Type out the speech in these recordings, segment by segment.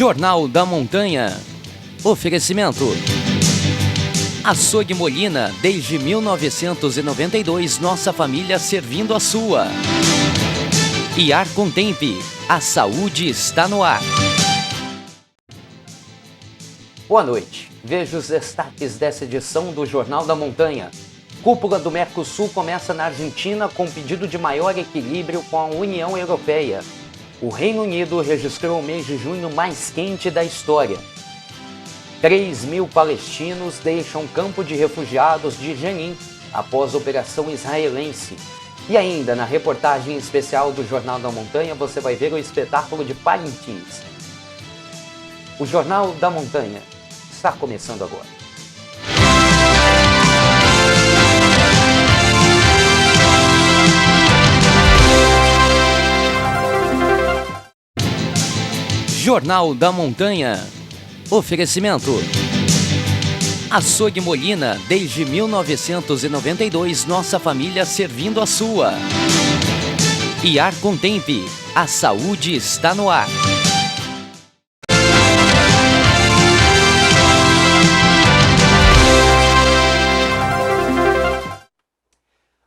Jornal da Montanha. Oferecimento. Açougue Molina, desde 1992, nossa família servindo a sua. E Ar Contempe, a saúde está no ar. Boa noite. Veja os destaques dessa edição do Jornal da Montanha. Cúpula do Mercosul começa na Argentina com pedido de maior equilíbrio com a União Europeia. O Reino Unido registrou o mês de junho mais quente da história. 3.000 palestinos deixam o campo de refugiados de Jenin após operação israelense. E ainda, na reportagem especial do Jornal da Montanha, você vai ver o espetáculo de Parintins. O Jornal da Montanha está começando agora. Jornal da Montanha. Oferecimento. Açougue Molina, desde 1992, nossa família servindo a sua. E Ar Contempe, a saúde está no ar.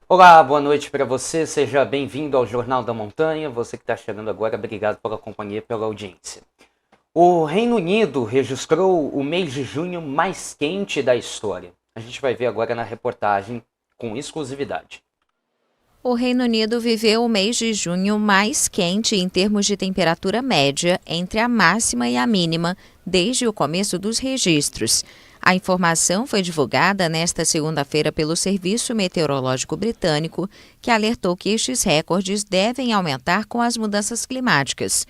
Olá, boa noite para você, seja bem-vindo ao Jornal da Montanha. Você que está chegando agora, obrigado pela companhia e pela audiência. O Reino Unido registrou o mês de junho mais quente da história. A gente vai ver agora na reportagem com exclusividade. O Reino Unido viveu o mês de junho mais quente em termos de temperatura média entre a máxima e a mínima desde o começo dos registros. A informação foi divulgada nesta segunda-feira pelo Serviço Meteorológico Britânico, que alertou que estes recordes devem aumentar com as mudanças climáticas.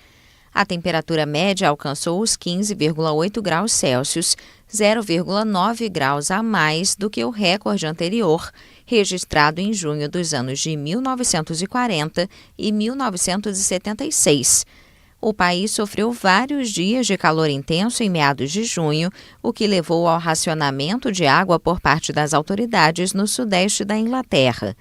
A temperatura média alcançou os 15,8 graus Celsius, 0,9 graus a mais do que o recorde anterior, registrado em junho dos anos de 1940 e 1976. O país sofreu vários dias de calor intenso em meados de junho, o que levou ao racionamento de água por parte das autoridades no sudeste da Inglaterra.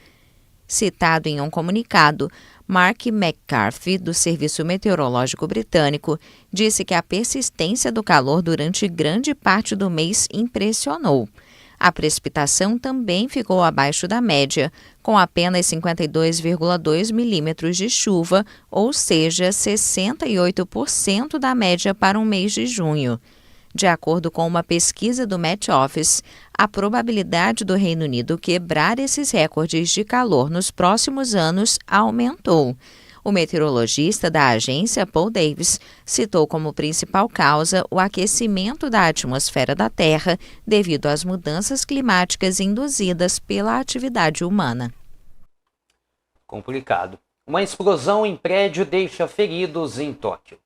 Citado em um comunicado, Mark McCarthy, do Serviço Meteorológico Britânico, disse que a persistência do calor durante grande parte do mês impressionou. A precipitação também ficou abaixo da média, com apenas 52,2 milímetros de chuva, ou seja, 68% da média para um mês de junho. De acordo com uma pesquisa do Met Office, a probabilidade do Reino Unido quebrar esses recordes de calor nos próximos anos aumentou. O meteorologista da agência, Paul Davis, citou como principal causa o aquecimento da atmosfera da Terra devido às mudanças climáticas induzidas pela atividade humana. Complicado. Uma explosão em prédio deixa feridos em Tóquio.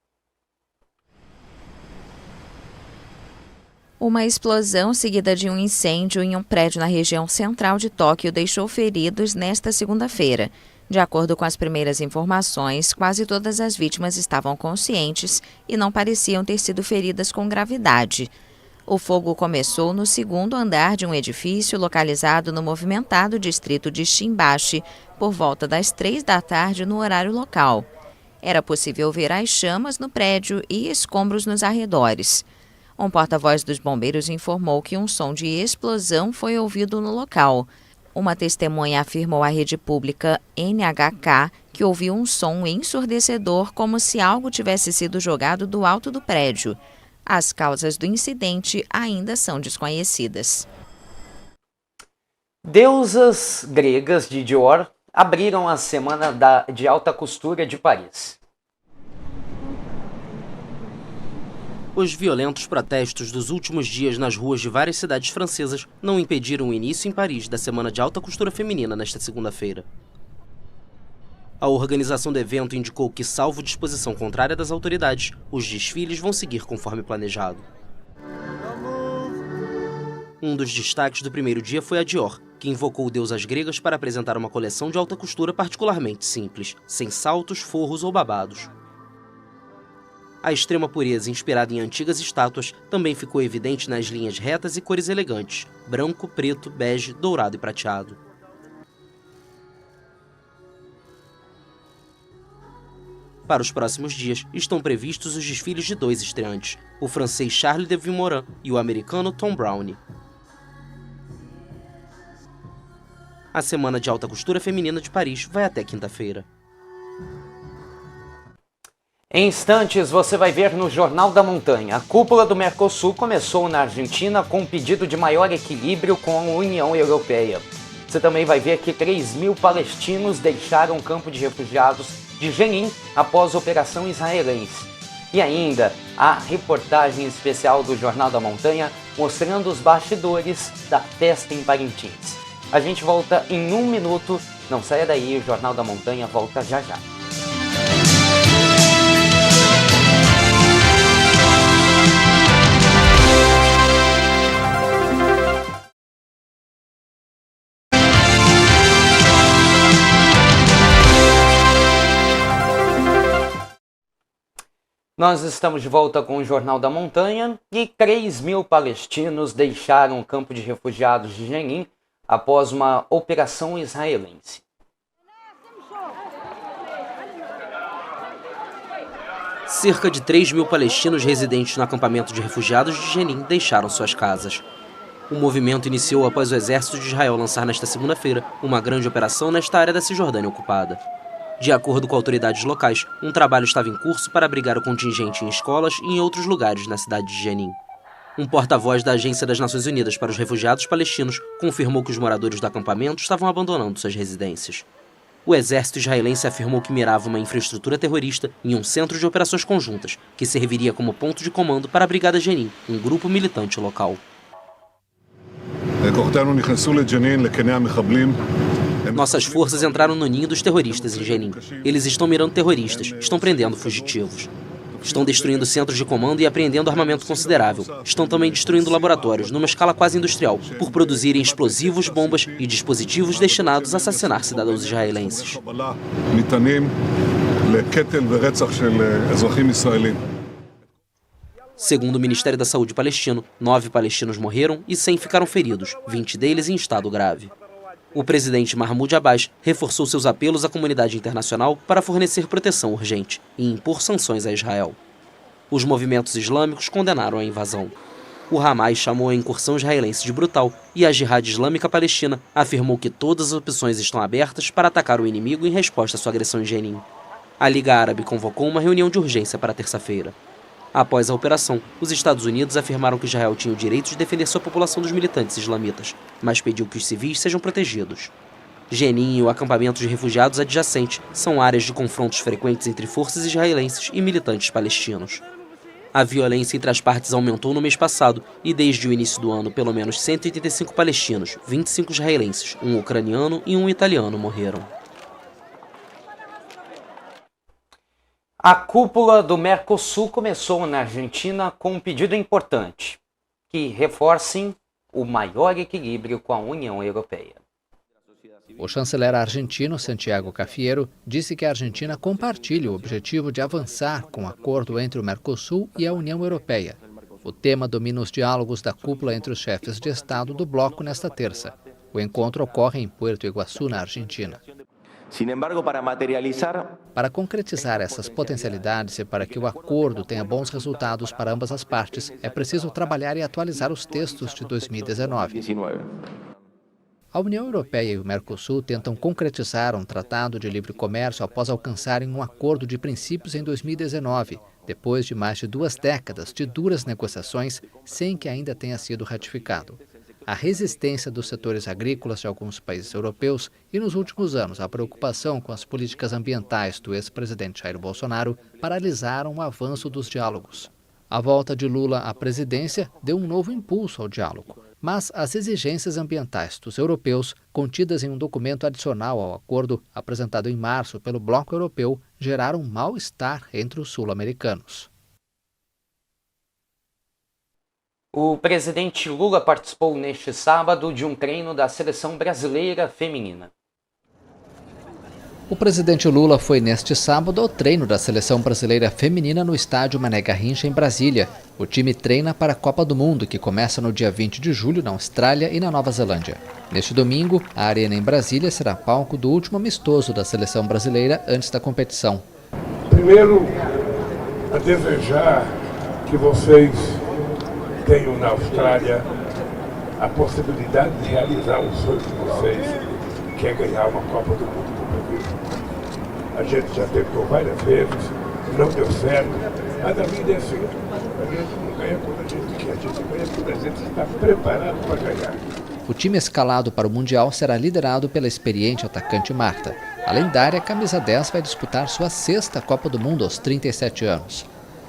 Uma explosão seguida de um incêndio em um prédio na região central de Tóquio deixou feridos nesta segunda-feira. De acordo com as primeiras informações, quase todas as vítimas estavam conscientes e não pareciam ter sido feridas com gravidade. O fogo começou no segundo andar de um edifício localizado no movimentado distrito de Shimbashi por volta das 3 da tarde no horário local. Era possível ver as chamas no prédio e escombros nos arredores. Um porta-voz dos bombeiros informou que um som de explosão foi ouvido no local. Uma testemunha afirmou à rede pública NHK que ouviu um som ensurdecedor como se algo tivesse sido jogado do alto do prédio. As causas do incidente ainda são desconhecidas. Deusas gregas de Dior abriram a Semana de Alta Costura de Paris. Os violentos protestos dos últimos dias nas ruas de várias cidades francesas não impediram o início em Paris da Semana de Alta Costura Feminina nesta segunda-feira. A organização do evento indicou que, salvo disposição contrária das autoridades, os desfiles vão seguir conforme planejado. Um dos destaques do primeiro dia foi a Dior, que invocou deusas gregas para apresentar uma coleção de alta costura particularmente simples, sem saltos, forros ou babados. A extrema pureza inspirada em antigas estátuas também ficou evidente nas linhas retas e cores elegantes, branco, preto, bege, dourado e prateado. Para os próximos dias, estão previstos os desfiles de 2 estreantes, o francês Charles de Vilmorin e o americano Thom Browne. A Semana de Alta Costura Feminina de Paris vai até quinta-feira. Em instantes, você vai ver no Jornal da Montanha. A cúpula do Mercosul começou na Argentina com um pedido de maior equilíbrio com a União Europeia. Você também vai ver que 3.000 palestinos deixaram o campo de refugiados de Jenin após a operação israelense. E ainda, a reportagem especial do Jornal da Montanha mostrando os bastidores da festa em Parintins. A gente volta em 1 minuto. Não saia daí, o Jornal da Montanha volta já já. Nós estamos de volta com o Jornal da Montanha e 3.000 palestinos deixaram o campo de refugiados de Jenin após uma operação israelense. Cerca de 3.000 palestinos residentes no acampamento de refugiados de Jenin deixaram suas casas. O movimento iniciou após o exército de Israel lançar nesta segunda-feira uma grande operação nesta área da Cisjordânia ocupada. De acordo com autoridades locais, um trabalho estava em curso para abrigar o contingente em escolas e em outros lugares na cidade de Jenin. Um porta-voz da Agência das Nações Unidas para os Refugiados Palestinos confirmou que os moradores do acampamento estavam abandonando suas residências. O exército israelense afirmou que mirava uma infraestrutura terrorista em um centro de operações conjuntas, que serviria como ponto de comando para a Brigada Jenin, um grupo militante local. Nossas forças entraram no ninho dos terroristas em Jenin. Eles estão mirando terroristas, estão prendendo fugitivos. Estão destruindo centros de comando e apreendendo armamento considerável. Estão também destruindo laboratórios, numa escala quase industrial, por produzirem explosivos, bombas e dispositivos destinados a assassinar cidadãos israelenses. Segundo o Ministério da Saúde palestino, 9 palestinos morreram e 100 ficaram feridos, 20 deles em estado grave. O presidente Mahmoud Abbas reforçou seus apelos à comunidade internacional para fornecer proteção urgente e impor sanções a Israel. Os movimentos islâmicos condenaram a invasão. O Hamas chamou a incursão israelense de brutal e a Jihad Islâmica Palestina afirmou que todas as opções estão abertas para atacar o inimigo em resposta à sua agressão em Jenin. A Liga Árabe convocou uma reunião de urgência para terça-feira. Após a operação, os Estados Unidos afirmaram que Israel tinha o direito de defender sua população dos militantes islamitas, mas pediu que os civis sejam protegidos. Jenin e o acampamento de refugiados adjacente são áreas de confrontos frequentes entre forças israelenses e militantes palestinos. A violência entre as partes aumentou no mês passado e desde o início do ano, pelo menos 185 palestinos, 25 israelenses, um ucraniano e um italiano morreram. A cúpula do Mercosul começou na Argentina com um pedido importante, que reforcem o maior equilíbrio com a União Europeia. O chanceler argentino Santiago Cafiero disse que a Argentina compartilha o objetivo de avançar com o acordo entre o Mercosul e a União Europeia. O tema domina os diálogos da cúpula entre os chefes de Estado do bloco nesta terça. O encontro ocorre em Puerto Iguaçu, na Argentina. Para concretizar essas potencialidades e para que o acordo tenha bons resultados para ambas as partes, é preciso trabalhar e atualizar os textos de 2019. A União Europeia e o Mercosul tentam concretizar um tratado de livre comércio após alcançarem um acordo de princípios em 2019, depois de mais de 2 décadas de duras negociações sem que ainda tenha sido ratificado. A resistência dos setores agrícolas de alguns países europeus e, nos últimos anos, a preocupação com as políticas ambientais do ex-presidente Jair Bolsonaro paralisaram o avanço dos diálogos. A volta de Lula à presidência deu um novo impulso ao diálogo, mas as exigências ambientais dos europeus, contidas em um documento adicional ao acordo apresentado em março pelo Bloco Europeu, geraram mal-estar entre os sul-americanos. O presidente Lula participou neste sábado de um treino da seleção brasileira feminina. O presidente Lula foi neste sábado ao treino da seleção brasileira feminina no estádio Mané Garrincha, em Brasília. O time treina para a Copa do Mundo, que começa no dia 20 de julho na Austrália e na Nova Zelândia. Neste domingo, a arena em Brasília será palco do último amistoso da seleção brasileira antes da competição. primeiro a desejar que vocês tenham na Austrália a possibilidade de realizar um sonho de vocês, que é ganhar uma Copa do Mundo do Brasil. A gente já tentou várias vezes, não deu certo, mas a vida é assim. A gente não ganha quando a gente quer, a gente ganha quando a gente está preparado para ganhar. O time escalado para o Mundial será liderado pela experiente atacante Marta. A lendária camisa 10 vai disputar sua 6ª Copa do Mundo aos 37 anos.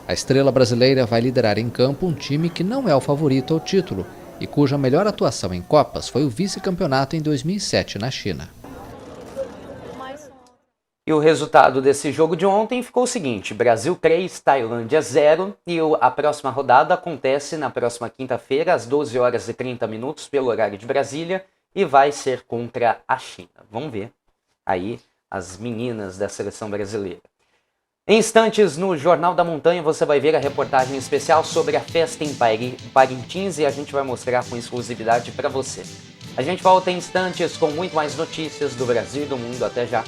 A estrela brasileira vai liderar em campo um time que não é o favorito ao título e cuja melhor atuação em Copas foi o vice-campeonato em 2007 na China. E o resultado desse jogo de ontem ficou o seguinte: Brasil 3, Tailândia 0, e a próxima rodada acontece na próxima quinta-feira, às 12h30, pelo horário de Brasília, e vai ser contra a China. Vamos ver aí as meninas da seleção brasileira. Em instantes, no Jornal da Montanha, você vai ver a reportagem especial sobre a festa em Parintins e a gente vai mostrar com exclusividade para você. A gente volta em instantes com muito mais notícias do Brasil e do mundo. Até já!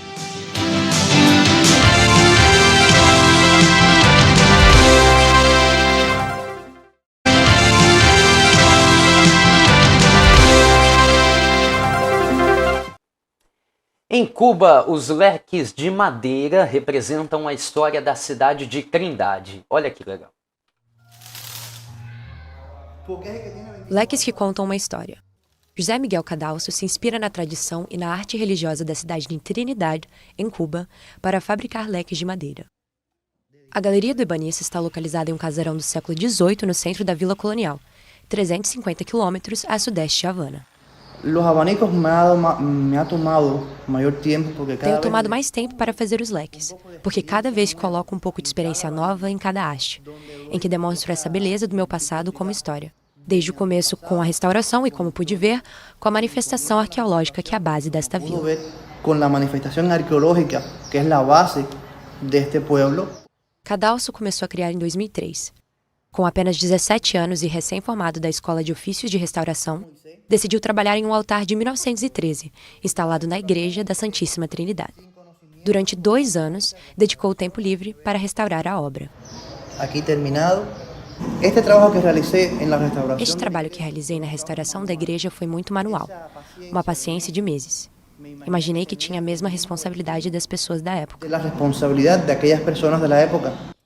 Em Cuba, os leques de madeira representam a história da cidade de Trindade. Olha que legal. Leques que contam uma história. José Miguel Cadalso se inspira na tradição e na arte religiosa da cidade de Trinidad, em Cuba, para fabricar leques de madeira. A Galeria do Ebanista está localizada em um casarão do século XVIII no centro da Vila Colonial, 350 quilômetros a sudeste de Havana. Tenho tomado mais tempo para fazer os leques, porque cada vez coloco um pouco de experiência nova em cada haste, em que demonstro essa beleza do meu passado como história. Desde o começo com a restauração e, como pude ver, com a manifestação arqueológica que é a base desta vila. Cadalso começou a criar em 2003. Com apenas 17 anos e recém-formado da Escola de Ofícios de Restauração, decidiu trabalhar em um altar de 1913, instalado na Igreja da Santíssima Trindade. Durante 2 anos, dedicou o tempo livre para restaurar a obra. Aqui terminado. Este trabalho que realizei na restauração da igreja foi muito manual, uma paciência de meses. Imaginei que tinha a mesma responsabilidade das pessoas da época.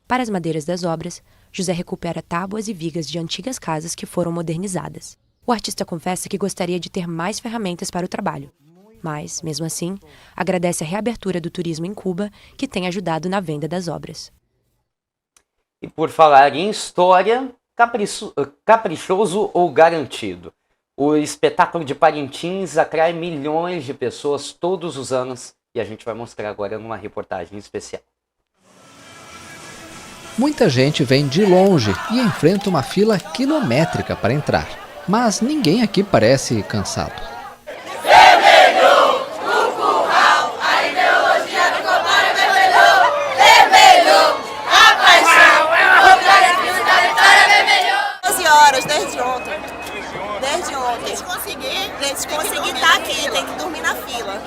Para as madeiras das obras, José recupera tábuas e vigas de antigas casas que foram modernizadas. O artista confessa que gostaria de ter mais ferramentas para o trabalho, mas, mesmo assim, agradece a reabertura do turismo em Cuba, que tem ajudado na venda das obras. E por falar em história, caprichoso ou garantido? O espetáculo de Parintins atrai milhões de pessoas todos os anos e a gente vai mostrar agora numa reportagem especial. Muita gente vem de longe e enfrenta uma fila quilométrica para entrar, mas ninguém aqui parece cansado. Desde conseguir estar aqui, tem que dormir na fila.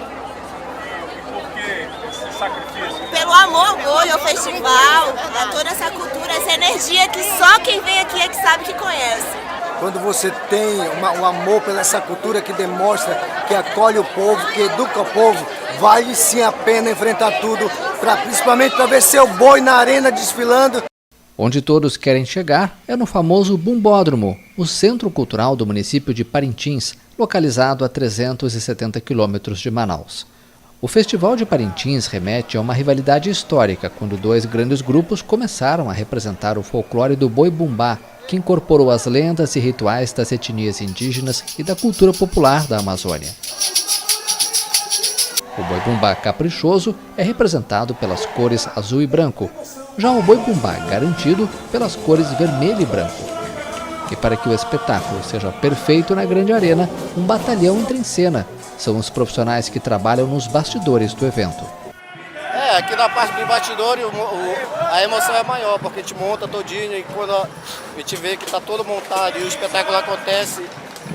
Por que esse sacrifício? Pelo amor ao boi, ao festival, a toda essa cultura, essa energia que só quem vem aqui é que sabe que conhece. Quando você tem um amor pela essa cultura que demonstra, que acolhe o povo, que educa o povo, vale sim a pena enfrentar tudo, principalmente para ver seu boi na arena desfilando. Onde todos querem chegar é no famoso Bumbódromo, o centro cultural do município de Parintins, localizado a 370 quilômetros de Manaus. O Festival de Parintins remete a uma rivalidade histórica, quando 2 grandes grupos começaram a representar o folclore do boi bumbá, que incorporou as lendas e rituais das etnias indígenas e da cultura popular da Amazônia. O boi bumbá caprichoso é representado pelas cores azul e branco, já o boi bumbá garantido pelas cores vermelho e branco. E para que o espetáculo seja perfeito na grande arena, um batalhão entra em cena. São os profissionais que trabalham nos bastidores do evento. Aqui na parte do bastidor a emoção é maior, porque a gente monta todinho e quando a gente vê que está todo montado e o espetáculo acontece,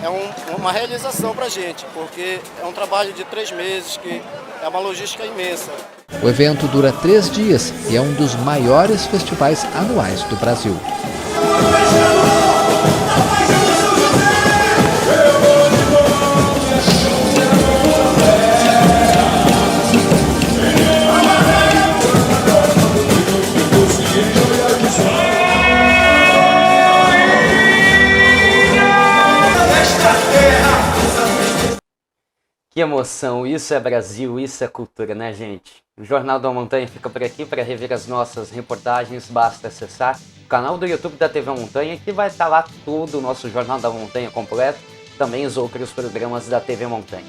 uma realização para a gente, porque é um trabalho de 3 meses, que é uma logística imensa. O evento dura 3 dias e é um dos maiores festivais anuais do Brasil. Que emoção, isso é Brasil, isso é cultura, né, gente? O Jornal da Montanha fica por aqui. Para rever as nossas reportagens, basta acessar o canal do YouTube da TV Montanha, que vai estar lá todo o nosso Jornal da Montanha completo, também os outros programas da TV Montanha.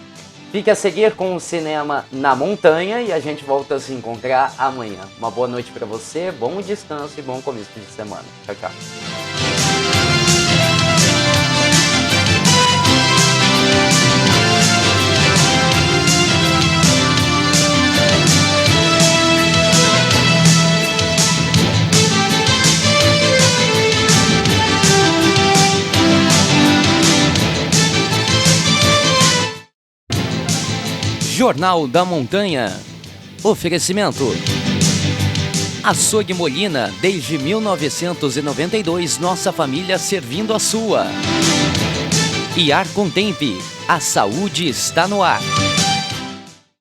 Fique a seguir com o Cinema na Montanha e a gente volta a se encontrar amanhã. Uma boa noite para você, bom descanso e bom começo de semana. Tchau, tchau. Jornal da Montanha. Oferecimento. Açougue Molina, desde 1992, nossa família servindo a sua. E Ar Contempe, a saúde está no ar.